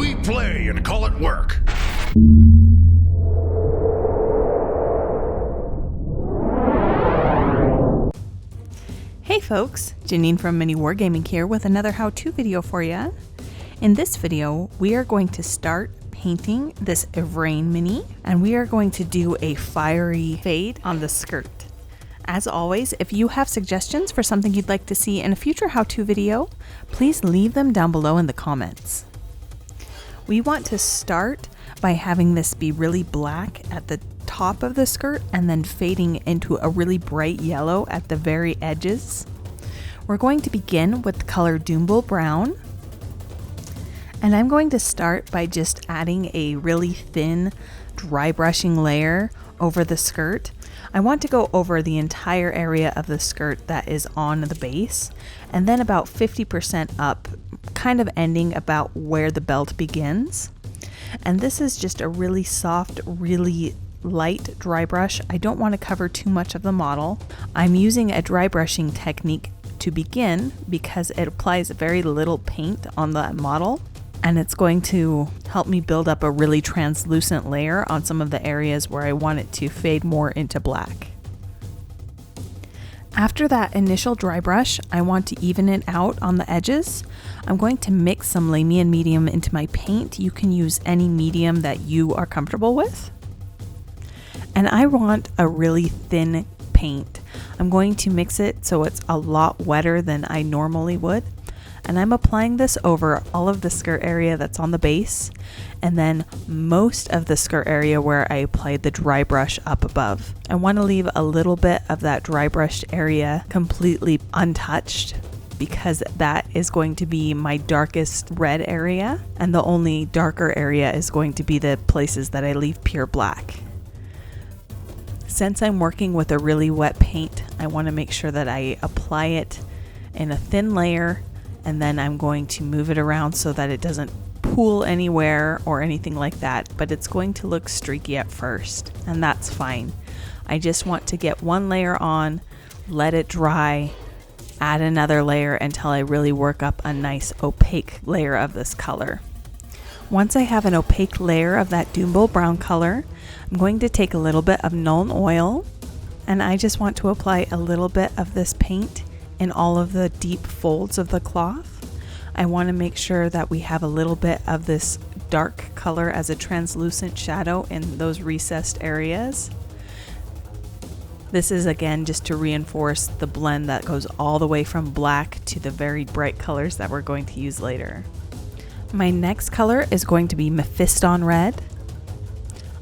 We play and call it work. Hey folks, Janene from MiniWarGaming here with another how-to video for you. In this video, we are going to start painting this Yvraine mini, and we are going to do a fiery fade on the skirt. As always, if you have suggestions for something you'd like to see in a future how-to video, please leave them down below in the comments. We want to start by having this be really black at the top of the skirt and then fading into a really bright yellow at the very edges. We're going to begin with the color Doombull Brown, and I'm going to start by just adding a really thin dry brushing layer over the skirt. I want to go over the entire area of the skirt that is on the base, and then about 50% up, kind of ending about where the belt begins. And this is just a really soft, really light dry brush. I don't want to cover too much of the model. I'm using a dry brushing technique to begin because it applies very little paint on the model, and it's going to help me build up a really translucent layer on some of the areas where I want it to fade more into black. After that initial dry brush, I want to even it out on the edges. I'm going to mix some Lamian medium into my paint. You can use any medium that you are comfortable with. And I want a really thin paint. I'm going to mix it so it's a lot wetter than I normally would. And I'm applying this over all of the skirt area that's on the base, and then most of the skirt area where I applied the dry brush up above. I want to leave a little bit of that dry brushed area completely untouched because that is going to be my darkest red area, and the only darker area is going to be the places that I leave pure black. Since I'm working with a really wet paint, I want to make sure that I apply it in a thin layer, and then I'm going to move it around so that it doesn't pool anywhere or anything like that, but it's going to look streaky at first, and that's fine. I just want to get one layer on, let it dry, add another layer until I really work up a nice opaque layer of this color. Once I have an opaque layer of that Doombull Brown color, I'm going to take a little bit of Nuln Oil, and I just want to apply a little bit of this paint in all of the deep folds of the cloth. I want to make sure that we have a little bit of this dark color as a translucent shadow in those recessed areas. This is again just to reinforce the blend that goes all the way from black to the very bright colors that we're going to use later. My next color is going to be Mephiston Red.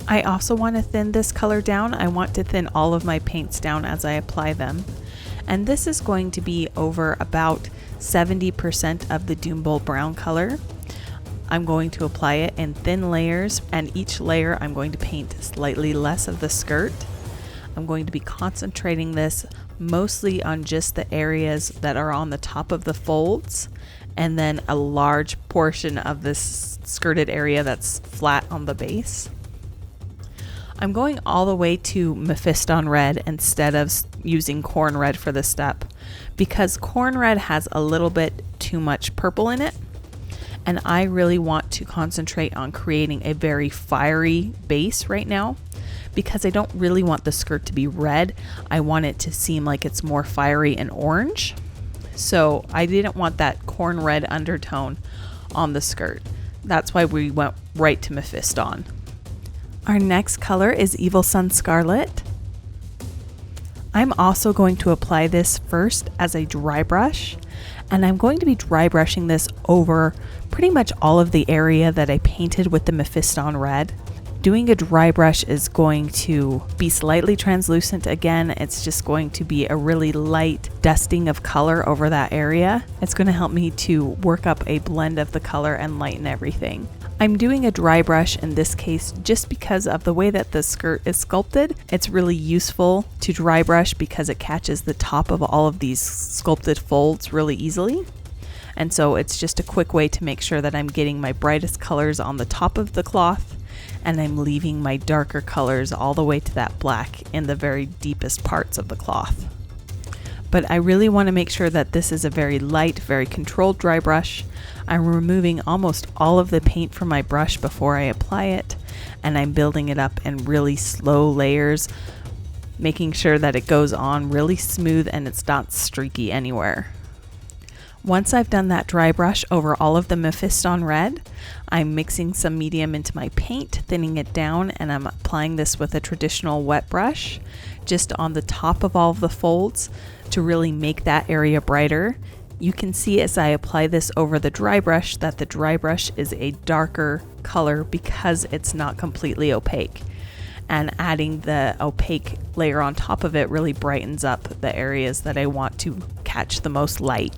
I also want to thin this color down. I want to thin all of my paints down as I apply them. And this is going to be over about 70% of the Doombull Brown color. I'm going to apply it in thin layers, and each layer I'm going to paint slightly less of the skirt. I'm going to be concentrating this mostly on just the areas that are on the top of the folds, and then a large portion of this skirted area that's flat on the base. I'm going all the way to Mephiston Red instead of using Corn Red for this step, because Corn Red has a little bit too much purple in it, and I really want to concentrate on creating a very fiery base right now, because I don't really want the skirt to be red. I want it to seem like it's more fiery and orange, so I didn't want that Corn Red undertone on the skirt. That's why we went right to Mephiston. Our next color is Evil Sunz Scarlet. I'm also going to apply this first as a dry brush, and I'm going to be dry brushing this over pretty much all of the area that I painted with the Mephiston Red. Doing a dry brush is going to be slightly translucent again. It's just going to be a really light dusting of color over that area. It's going to help me to work up a blend of the color and lighten everything. I'm doing a dry brush in this case just because of the way that the skirt is sculpted. It's really useful to dry brush because it catches the top of all of these sculpted folds really easily. And so it's just a quick way to make sure that I'm getting my brightest colors on the top of the cloth, and I'm leaving my darker colors all the way to that black in the very deepest parts of the cloth. but I really want to make sure that this is a very light, very controlled dry brush. I'm removing almost all of the paint from my brush before I apply it, and I'm building it up in really slow layers, making sure that it goes on really smooth and it's not streaky anywhere. Once I've done that dry brush over all of the Mephiston Red, I'm mixing some medium into my paint, thinning it down, and I'm applying this with a traditional wet brush just on the top of all of the folds to really make that area brighter. You can see as I apply this over the dry brush that the dry brush is a darker color because it's not completely opaque. And adding the opaque layer on top of it really brightens up the areas that I want to catch the most light.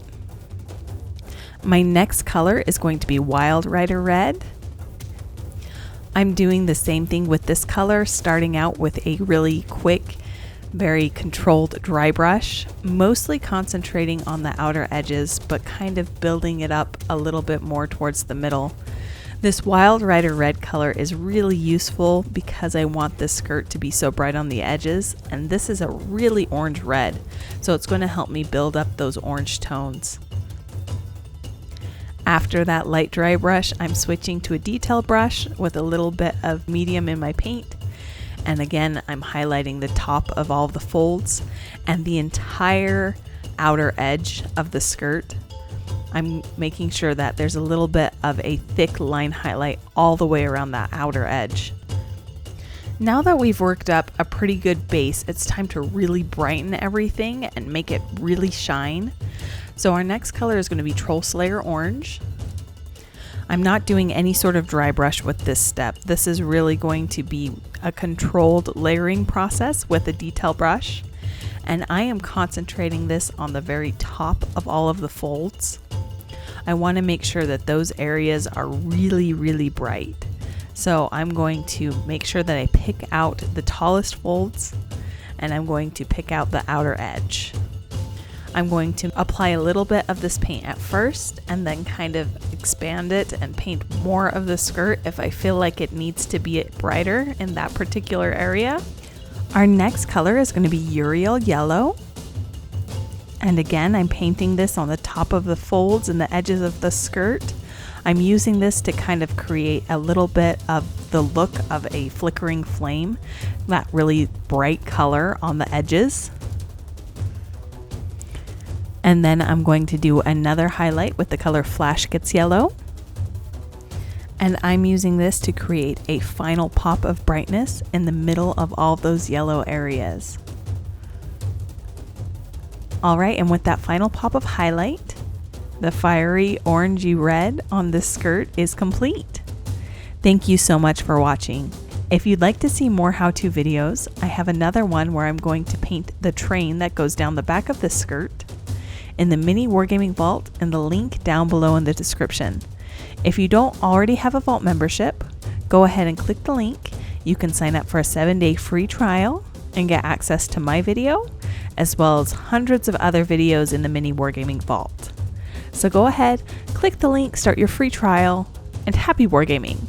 My next color is going to be Wild Rider Red. I'm doing the same thing with this color, starting out with a really quick, very controlled dry brush, mostly concentrating on the outer edges, but kind of building it up a little bit more towards the middle. This Wild Rider Red color is really useful because I want this skirt to be so bright on the edges, and this is a really orange red, so it's going to help me build up those orange tones. After that light dry brush, I'm switching to a detail brush with a little bit of medium in my paint. And again, I'm highlighting the top of all of the folds and the entire outer edge of the skirt. I'm making sure that there's a little bit of a thick line highlight all the way around that outer edge. Now that we've worked up a pretty good base, it's time to really brighten everything and make it really shine. So our next color is going to be Troll Slayer Orange. I'm not doing any sort of dry brush with this step. This is really going to be a controlled layering process with a detail brush. And I am concentrating this on the very top of all of the folds. I want to make sure that those areas are really, really bright. So I'm going to make sure that I pick out the tallest folds, and I'm going to pick out the outer edge. I'm going to apply a little bit of this paint at first and then kind of expand it and paint more of the skirt if I feel like it needs to be brighter in that particular area. Our next color is going to be Yriel Yellow. And again, I'm painting this on the top of the folds and the edges of the skirt. I'm using this to kind of create a little bit of the look of a flickering flame, that really bright color on the edges. And then I'm going to do another highlight with the color Flash Gitz Yellow. And I'm using this to create a final pop of brightness in the middle of all those yellow areas. All right, and with that final pop of highlight, the fiery orangey red on this skirt is complete. Thank you so much for watching. If you'd like to see more how-to videos, I have another one where I'm going to paint the train that goes down the back of the skirt in the MiniWarGaming Vault, and the link down below in the description. If you don't already have a Vault membership, go ahead and click the link. You can sign up for a 7-day free trial and get access to my video, as well as hundreds of other videos in the MiniWarGaming Vault. So go ahead, click the link, start your free trial, and happy wargaming!